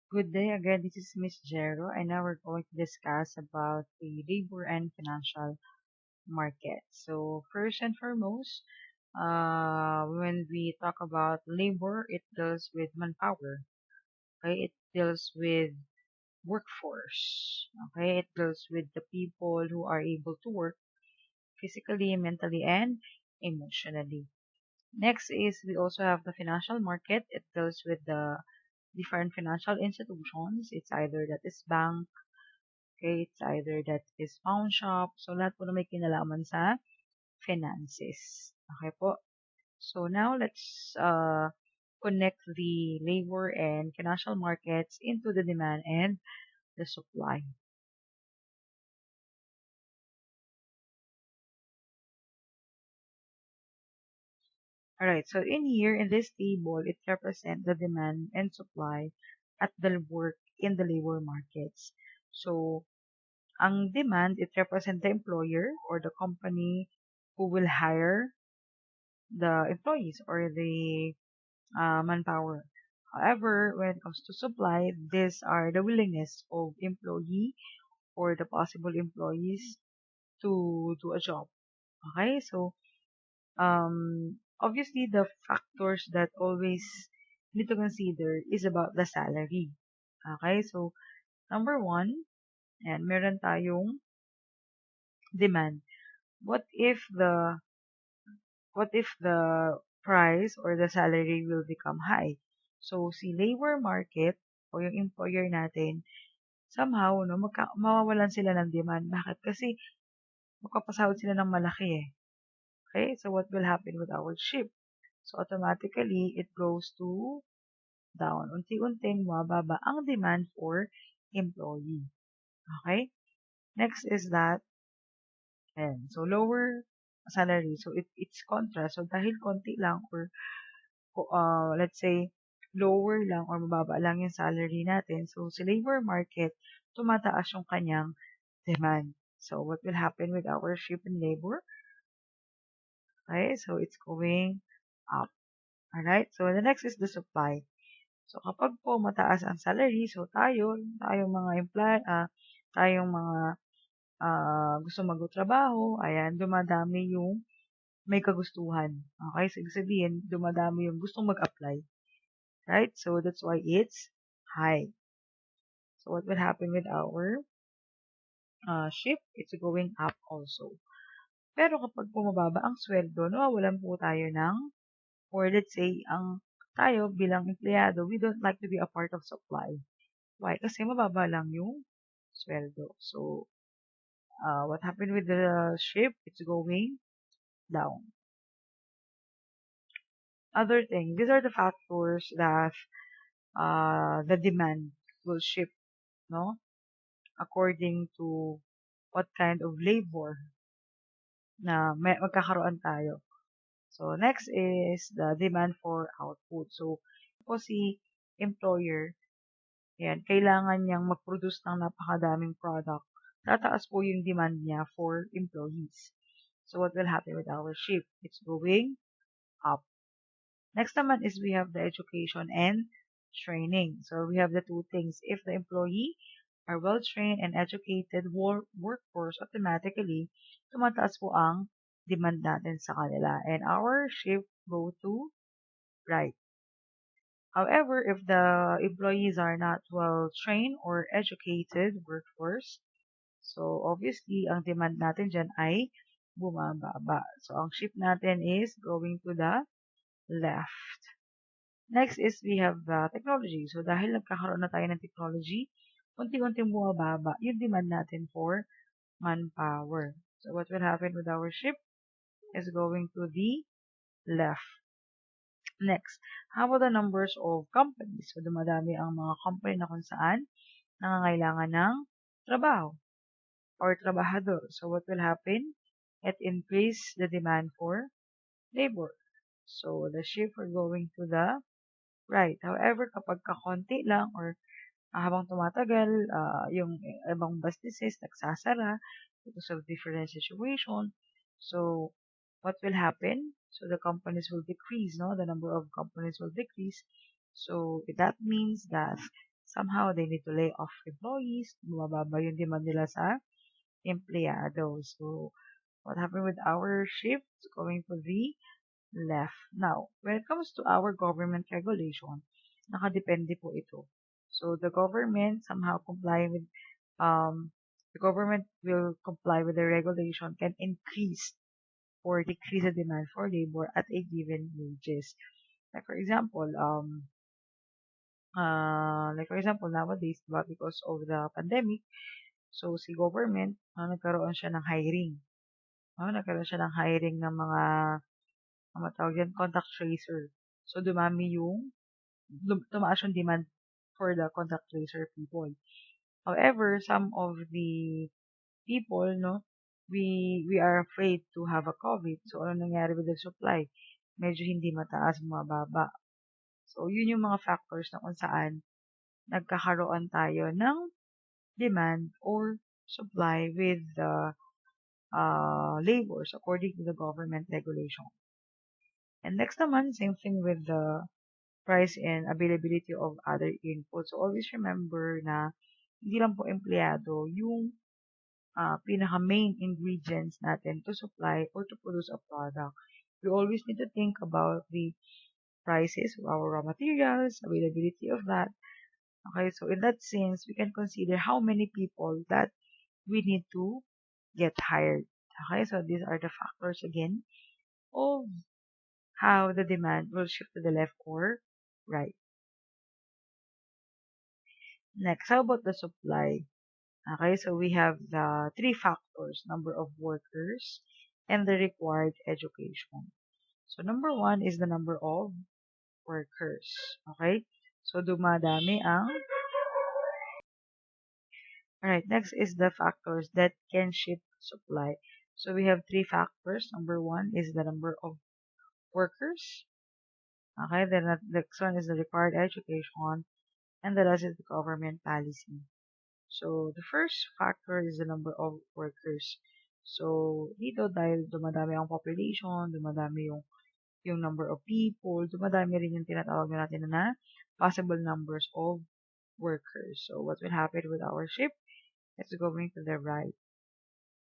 Good day again. This is Miss Jero, and now we're going to discuss about the labor and financial market. So first and foremost, when we talk about labor, it deals with manpower. Okay, it deals with workforce. Okay, it deals with the people who are able to work physically, mentally, and emotionally. Next is we also have the financial market. It deals with the different financial institutions. It's either that is bank. Okay, it's either that is pawn shop. So, lahat po na may kinalaman sa finances. Okay po. So, now let's connect the labor and financial markets into the demand and the supply. Alright, so in here, in this table, it represents the demand and supply at the work in the labor markets. So, ang demand, it represents the employer or the company who will hire the employees or the manpower. However, when it comes to supply, these are the willingness of employee or the possible employees to do a job. Okay, so obviously the factors that always need to consider is about the salary. Okay, so number one, and meron tayong demand. What if the what if the price or the salary will become high? So, si labor market o yung employer natin, somehow, no, mawawalan sila ng demand. Bakit? Kasi magpapasahod sila ng malaki eh. Okay? So, what will happen with our ship? So, automatically, it goes to down. Unti-unting mababa ang demand for employee. Okay? Next is that, and so lower salary. So, it's contrast. So, dahil konti lang or let's say, lower lang or mababa lang yung salary natin. So, sa labor market, tumataas yung kanyang demand. So, what will happen with our ship and labor? Okay, so it's going up. Alright, so the next is the supply. So, kapag po mataas ang salary, so tayong mga tayong mga gusto magtrabaho, ayan, dumadami yung may kagustuhan. Okay, so ibig sabihin, dumadami yung gustong mag-apply. Right? So that's why it's high. So what will happen with our ship? It's going up also. Pero kapag bumababa ang sweldo, nawawalan po tayo ng, or let's say, tayo bilang empleyado, we don't like to be a part of supply. Why? Kasi mababa lang yung sweldo. So, what happened with the ship? It's going down. Other thing, these are the factors that the demand will shift, no? According to what kind of labor na magkakaroon tayo. So, next is the demand for output. So, po si employer, yan, kailangan niyang mag-produce ng napakadaming product. Tataas po yung demand niya for employees. So, what will happen with our shift? It's going up. Next naman is we have the education and training. So, we have the two things. If the employee are well-trained and educated workforce, automatically, tumataas po ang demand natin sa kanila. And our shift go to right. However, if the employees are not well-trained or educated workforce, so obviously, ang demand natin dyan ay bumababa. So, ang shift natin is going to the left. Next is we have technology. So, dahil nagkakaroon na tayo ng technology, unti-unting bumababa yung demand natin for manpower. So, what will happen with our ship is going to the left. Next, how about the numbers of companies? So, dumadami ang mga company na kung saan nangangailangan ng trabaho or trabahador. So, what will happen? It increase the demand for labor. So, the shift are going to the right. However, kapag kakonti lang or habang tumatagal, yung ibang businesses nagsasara because of different situation. So, what will happen? So, the companies will decrease, no? The number of companies will decrease. So, that means that somehow they need to lay off employees, bumababa yung demand nila sa empleyado. So, what happened with our shift? It's going to the left. Now, when it comes to our government regulation, nakadepende po ito. So, um, the government will comply with the regulation can increase or decrease the demand for labor at a given wages. Like for example, nowadays, diba, because of the pandemic, so si government, nagkaroon siya ng hiring. Nagkaroon siya ng hiring ng mga, tawag yan, contact tracer. So, tumaas yung demand for the contact tracer people. However, some of the people, no, we are afraid to have a COVID. So, ano nangyari with the supply? Medyo hindi mataas, mababa. So, yun yung mga factors na kung saan nagkakaroon tayo ng demand or supply with the labors according to the government regulation. And next naman, same thing with the price and availability of other inputs. So, always remember na hindi lang po empleyado yung pinaka-main ingredients natin to supply or to produce a product. We always need to think about the prices of our raw materials, availability of that. Okay, so in that sense, we can consider how many people that we need to get hired. Okay, so these are the factors again of how the demand will shift to the left or right. Next, how about the supply? Okay, so we have the three factors, number of workers and the required education. So number one is the number of workers. Okay, so dumadami ang. Alright, next is the factors that can shift supply. So we have three factors. Number one is the number of workers. Okay, then the next one is the required education, and the last is the government policy. So the first factor is the number of workers. So dito dahil dumadami ang population, dumadami yung number of people, dumadami rin yung tinatawag natin na possible numbers of workers. So what will happen with our ship? It's going to the right.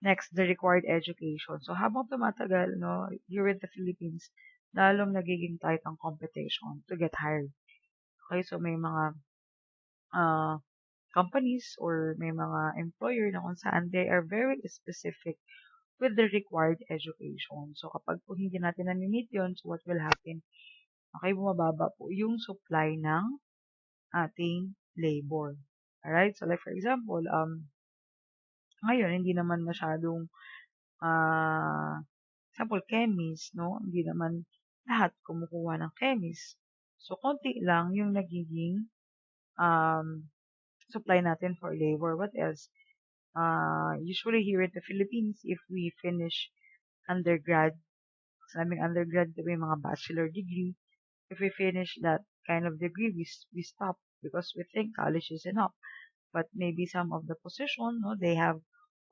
Next, the required education. So habang tumatagal, no, here in the Philippines, lalong nagiging tight ang competition to get hired. Okay, so may mga uh, companies or may mga employer na kung saan they are very specific with the required education. So kapag po hindi natin na-meet yun, so what will happen? Okay, bumababa po yung supply ng ating labor. Alright, so like for example, ngayon hindi naman masyadong example, chemist, no? Hindi naman lahat kumukuha ng chemist. So, konti lang yung nagiging um, supply natin for labor. What else? Usually here in the Philippines, if we finish undergrad, sabing undergrad, may mga bachelor degree. If we finish that kind of degree, we stop because we think college is enough. But maybe some of the position, no, they have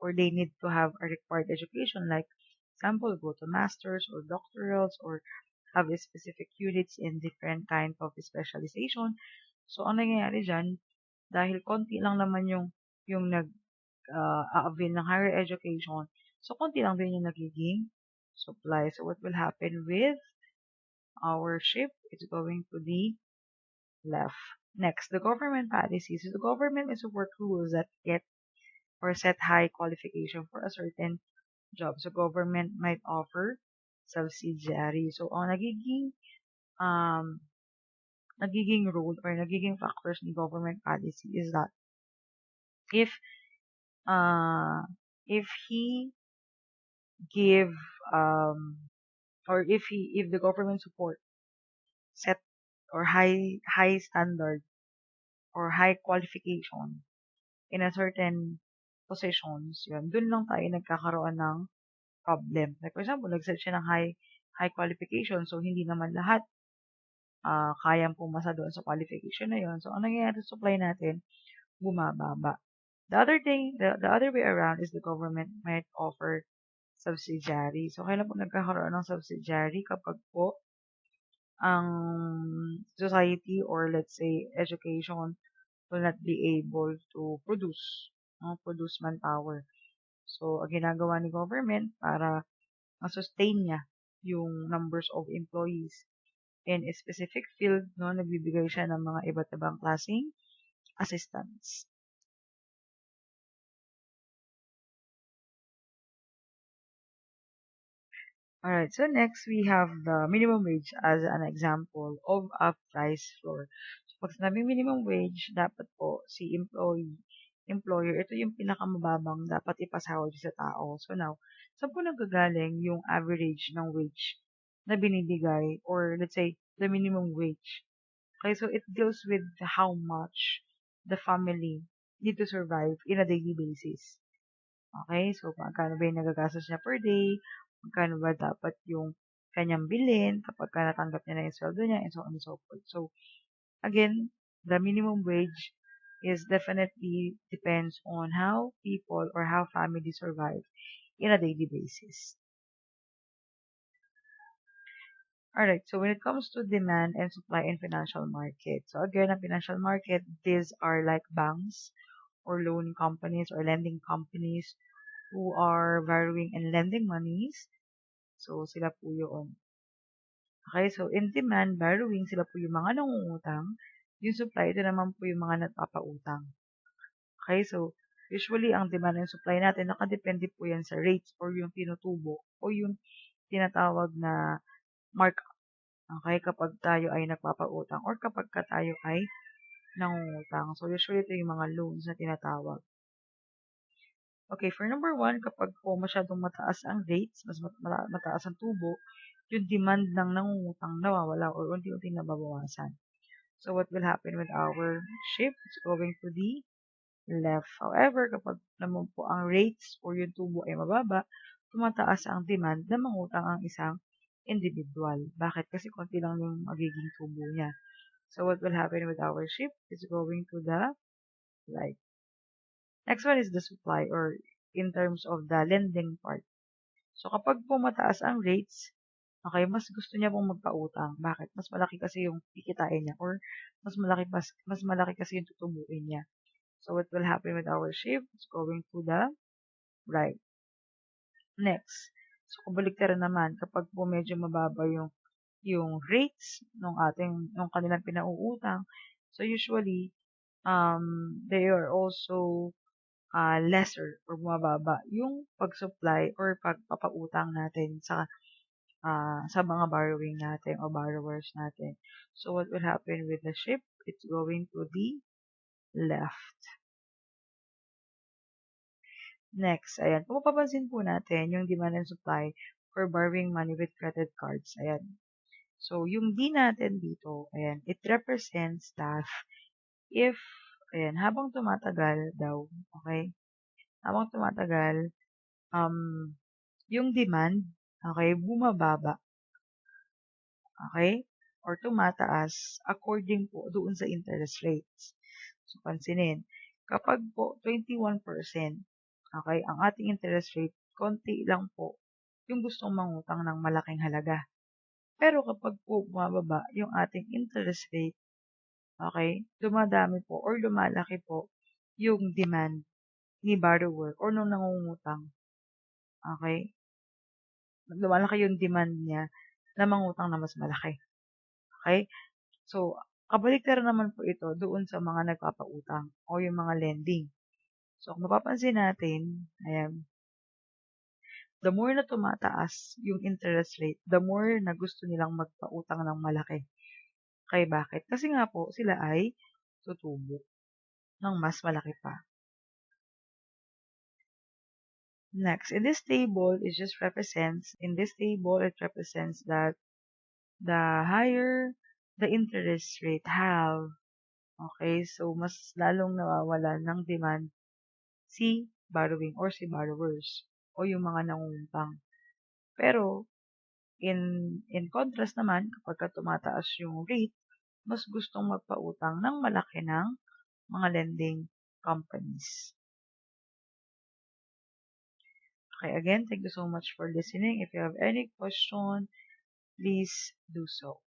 or they need to have a required education, like example, go to masters or doctorals or have a specific units in different kind of specialization. So, ang nangyayari dyan, dahil konti lang naman yung nag-avail ng higher education, so konti lang din yung nagiging supply. So, what will happen with our ship? It's going to the left. Next, the government policies. The government is to work rules that get or set high qualification for a certain job. So, government might offer subsidiary. So, ang um, nagiging role or nagiging factors ni government policy is that if uh, if he give or if the government support set or high standard or high qualification in a certain positions, yun, dun lang tayo nagkakaroon ng problem. Like, for example, nag-set siya ng high qualification, so hindi naman lahat kayang pumasa doon sa qualification na yun. So, ang nangyayari sa supply natin, bumababa. The other way around is the government might offer subsidiary. So, kailan po nagkakaroon ng subsidiary kapag po ang society or let's say education will not be able to produce manpower. So, ang ginagawa ni government para ma-sustain niya yung numbers of employees in a specific field, no, nagbibigay siya ng mga iba't ibang klaseng assistance. Alright, so next we have the minimum wage as an example of a price floor. So, pag sinabing minimum wage, dapat po si employer, ito yung pinakamababang dapat ipasahod sa tao. So now, saan po nagagaling yung average ng wage na binibigay, or let's say, the minimum wage? Okay, so it deals with how much the family need to survive in a daily basis. Okay, so magkano ba yung nagagastos niya per day, magkano ba dapat yung kanyang bilhin kapag natanggap niya na yung sweldo niya, and so on and so forth. So, again, the minimum wage is definitely depends on how people or how families survive in a daily basis. Alright, so when it comes to demand and supply in financial market, so again, a financial market, these are like banks or loan companies or lending companies who are borrowing and lending monies. So, sila po yun. Okay, so in demand, borrowing, sila po yung mga nangungutang. Yung supply, ito naman po yung mga nagpapautang. Okay, so usually ang demand and supply natin, nakadepende po yan sa rates or yung tinutubo o yung tinatawag na markup. Okay, kapag tayo ay nagpapautang or kapag tayo ay nangungutang. So usually ito yung mga loans na tinatawag. Okay, for number 1, kapag po masyadong mataas ang rates, mas mataas ang tubo, yung demand ng nangungutang nawawala or unti-unti nababawasan. So, what will happen with our ship? It's going to the left. However, kapag naman po ang rates or yung tubo ay mababa, tumataas ang demand na mangutang ang isang individual. Bakit? Kasi konti lang yung magiging tubo niya. So, what will happen with our ship? It's going to the right. Next one is the supply or in terms of the lending part. So, kapag po mataas ang rates, okay, mas gusto niya pong magpautang. Bakit? Mas malaki kasi yung kikitain niya or mas malaki kasi yung tutubuin niya. So, what will happen with our ship? It's going to the right. Next. So, kabaliktaran naman, kapag po medyo mababa yung rates ng kanilang pinauutang, so usually, they are also lesser or bumababa yung pag-supply or pagpapautang natin sa mga borrowing natin o borrowers natin. So, what will happen with the ship? It's going to the left. Next, ayan. Kung mapapansin po natin yung demand and supply for borrowing money with credit cards. Ayan. So, yung D natin dito, ayan, it represents that if, ayan, habang tumatagal daw, okay, habang tumatagal, yung demand, okay, bumababa, okay, or tumataas according po doon sa interest rates. So, pansinin, kapag po 21%, okay, ang ating interest rate, konti lang po yung gustong mangutang ng malaking halaga. Pero kapag po bumababa yung ating interest rate, okay, dumadami po or lumalaki po yung demand ni borrower or nung nangungutang. Okay? Lumalaki yung demand niya na mangutang na mas malaki. Okay? So, kabaliktaran naman po ito doon sa mga nagpapautang o yung mga lending. So, kung mapapansin natin, ayan, the more na tumataas yung interest rate, the more na gusto nilang magpautang ng malaki. Kaya bakit? Kasi nga po, sila ay tutubo ng mas malaki pa. Next, in this table, it represents that the higher the interest rate have, okay, so mas lalong nawawala ng demand si borrowing or si borrowers o yung mga nangungutang. Pero, in contrast naman, kapag tumataas yung rate, mas gustong magpautang ng malaki ng mga lending companies. Okay, again, thank you so much for listening. If you have any question, please do so.